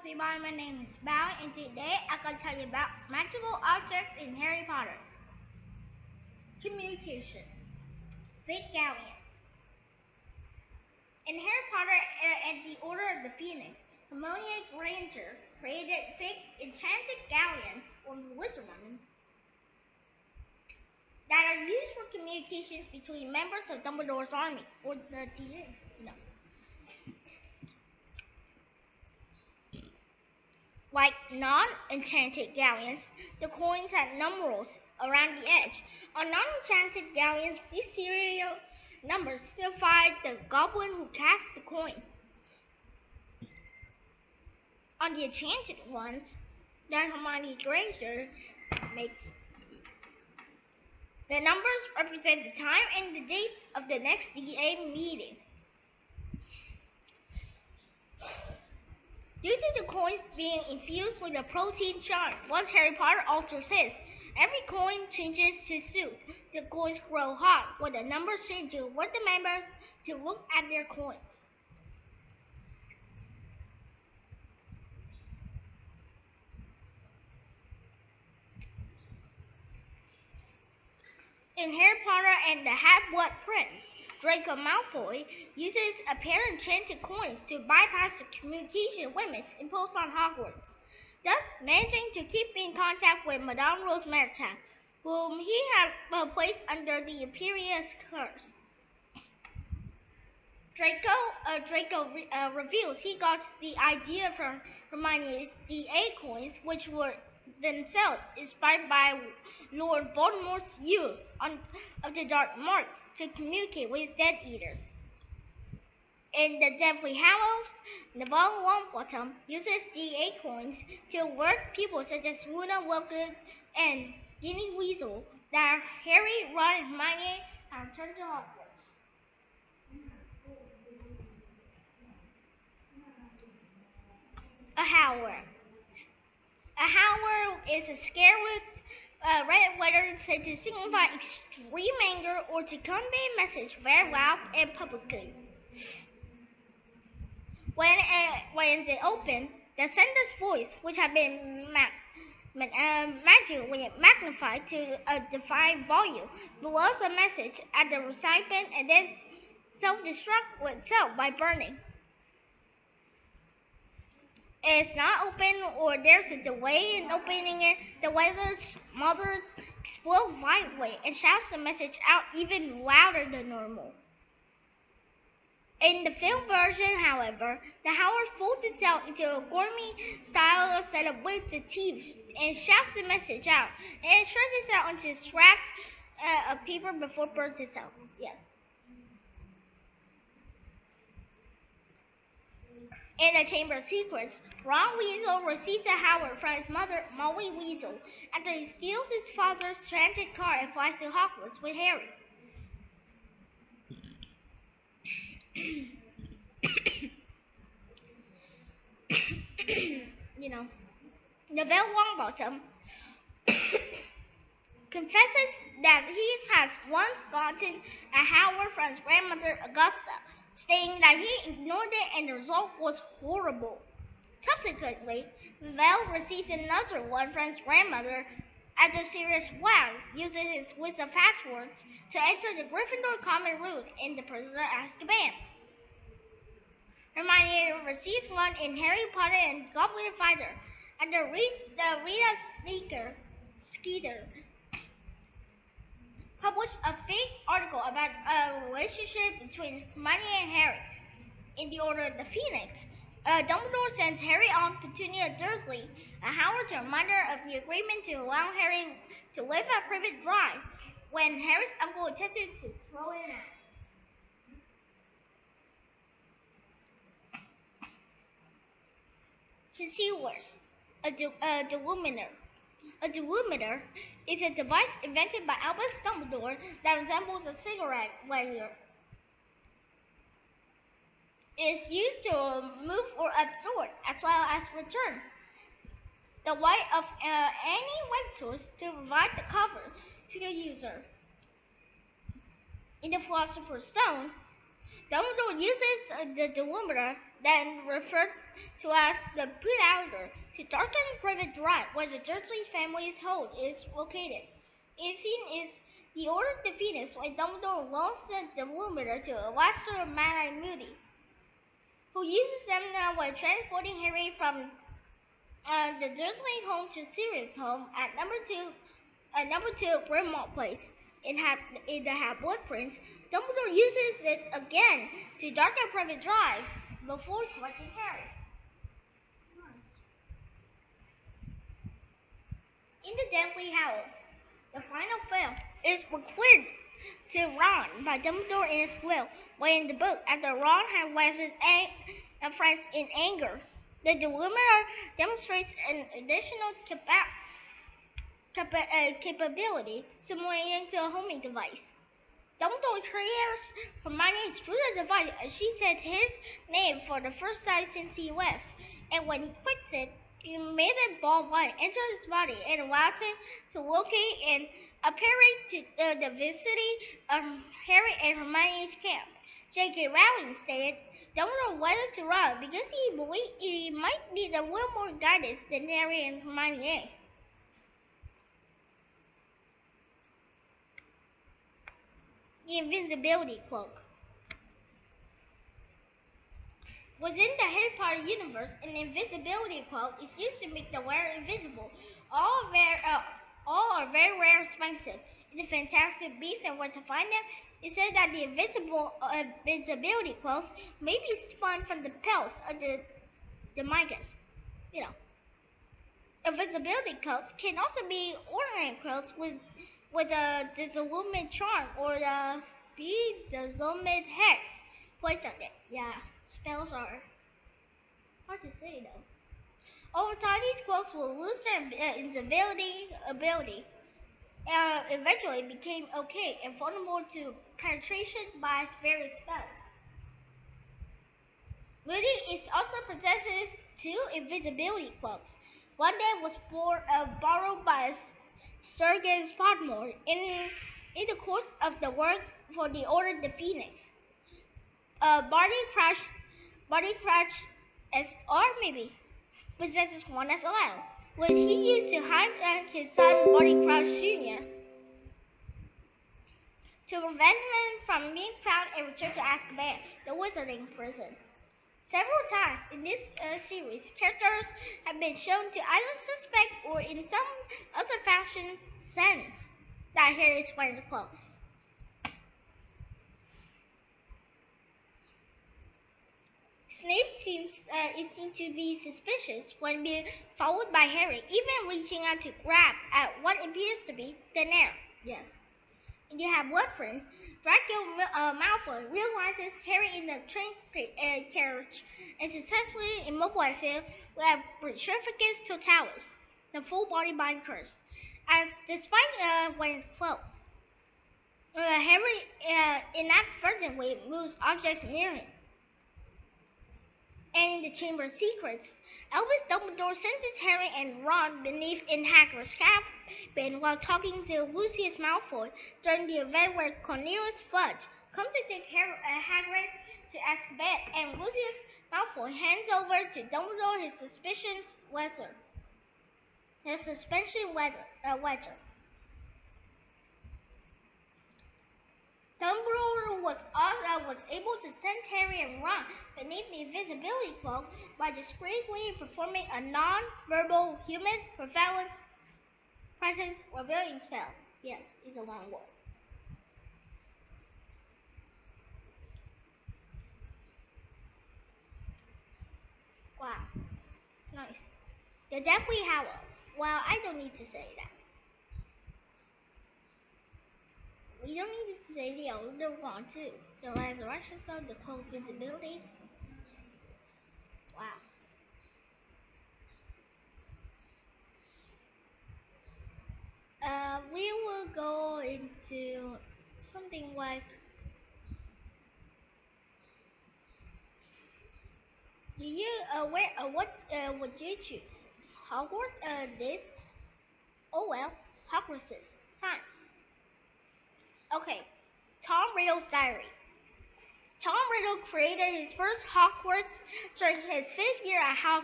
everybody, my name is Bao, and today I'm going to tell you about magical objects in Harry Potter. Communication. Fake galleons. In Harry Potter and the Order of the Phoenix, Hermione Granger created fake enchanted galleons or wizardmen that are used for communications between members of Dumbledore's army, or the DA, Like non-enchanted galleons, the coins had numerals around the edge. On non-enchanted galleons, these serial numbers signified the goblin who cast the coin. On the enchanted ones that Hermione Granger makes, the numbers represent the time and the date of the next DA meeting. Due to the coins being infused with a protein charm, once Harry Potter alters his, every coin changes to suit. The coins grow hot when the numbers change to want the members to look at their coins. In Harry Potter and the Half-Blood Prince, Draco Malfoy uses a pair of enchanted coins to bypass the communication limits imposed on Hogwarts, thus managing to keep in contact with Madame Rose Martin, whom he had placed under the Imperius curse. Draco reveals he got the idea from Hermione's DA coins, which were themselves inspired by Lord Voldemort's use of the Dark Mark to communicate with his Death Eaters. In the Deathly Hallows, Neville Longbottom uses DA coins to alert people such as Luna Lovegood and Ginny Weasley that Harry, Ron, and Hermione have returned to Hogwarts. A Howler. A howler is a scare with red letters said to signify extreme anger or to convey a message very loud and publicly. When it opened, the sender's voice, which had been magically magnified to a defined volume, blows a message at the recipient and then self-destruct itself by burning. It's not open or there's a delay in opening it, the letters mothers explode violently and shouts the message out even louder than normal. In the film version, however, the howler folds itself into a gourmet-style set of wings and teeth and shouts the message out, and it shreds itself into scraps of paper before it burns itself. Yes. In the Chamber of Secrets, Ron Weasley receives a howler from his mother, Molly Weasley, after he steals his father's stranded car and flies to Hogwarts with Harry. Neville Longbottom confesses that he has once gotten a howler from his grandmother Augusta, stating that he ignored it and the result was horrible. Subsequently, Neville receives another one from his grandmother after Sirius Black uses his list of passwords to enter the Gryffindor common room in the Prisoner of Azkaban. Hermione receives one in Harry Potter and Goblet of Fire after Rita Skeeter published a fake article about a relationship between Hermione and Harry. In the Order of the Phoenix, Dumbledore sends Harry on Petunia Dursley, a howler to remind her of the agreement to allow Harry to live at Privet Drive when Harry's uncle attempted to throw in an axe. Concealers. A deluminator. A deluminator is a device invented by Albus Dumbledore that resembles a cigarette lighter. It is used to remove or absorb as well as return the light of any light source to provide the cover to the user. In the Philosopher's Stone, Dumbledore uses the deluminator then referred to as the Pit Outer, to darken Privet Drive, where the Dursley family's home is located. A scene is the Order of the Phoenix when Dumbledore loans the Deluminator to Alastor and Mad-Eye Moody, who uses them when transporting Harry from the Dursley home to Sirius' home at number 2 Grimmauld Place. In the Half-Blood Prince, Dumbledore uses it again to darken Privet Drive before collecting Harry. In the Deathly Hallows, the final film is bequeathed to Ron by Dumbledore in his will, when in the book, after Ron had left his friends in anger, the Deluminator demonstrates an additional capability simulating to a homing device. Dumbledore triggers Hermione through the device as she said his name for the first time since he left, and when he clicks it, a ball light enters his body and allows him to locate and appearing to the vicinity of Harry and Hermione's camp. J.K. Rowling stated, Dumbledore wanted to Ron because he believed he might need a little more guidance than Harry and Hermione. The Invisibility Cloak. Within the Harry Potter universe, an invisibility cloak is used to make the wearer invisible. All are very rare and expensive. In the Fantastic Beasts and Where to Find Them, it said that the invisibility cloaks may be spun from the pelts of the Migas. Invisibility cloaks can also be ordinary cloaks with a disillumined charm or the Bedazzlement hex placed on it. Yeah, spells are hard to say though. Over time, these cloaks will lose their invisibility ability, and eventually became okay and vulnerable to penetration by various spells. Moody is also possesses 2 invisibility cloaks. One that was borrowed by Sturgis Podmore in the course of the work for the Order of the Phoenix. Barty Crouch or maybe possesses one as well, which he used to hide his son Barty Crouch Jr. to prevent him from being found and returned to Azkaban, the wizarding prison. Several times in this series, characters have been shown to either suspect or in some other fashion sense that Harry is wearing the cloak. Snape seems to be suspicious when being followed by Harry, even reaching out to grab at what appears to be thin air. Yes. In the Half-Blood Prince, Draco Malfoy realizes Harry in the train carriage and successfully immobilizes him with a Petrificus Totalis, the full body bind curse. As despite wearing cloak, Harry inadvertently moves objects near him. And in the Chamber of Secrets, Albus Dumbledore senses Harry and Ron beneath in Hagrid's cabin while talking to Lucius Malfoy during the event where Cornelius Fudge comes to take Hagrid to Azkaban, and Lucius Malfoy hands over to Dumbledore his suspension letter. Dumbledore was able to sense Harry and Ron beneath the invisibility cloak by discreetly performing a non-verbal human presence revealing spell. Yes, it's a long word. Wow, nice. The Deathly Hallows. Well, I don't need to say that. We don't need to say the Elder Wand too. The resurrection of the cloak visibility. Wow. We will go into something like, what would you choose? Hogwarts, this? Oh well, Hogwarts time. Okay, Tom Riddle's diary. Tom Riddle created his first Hogwarts during his 5th year at Hogwarts.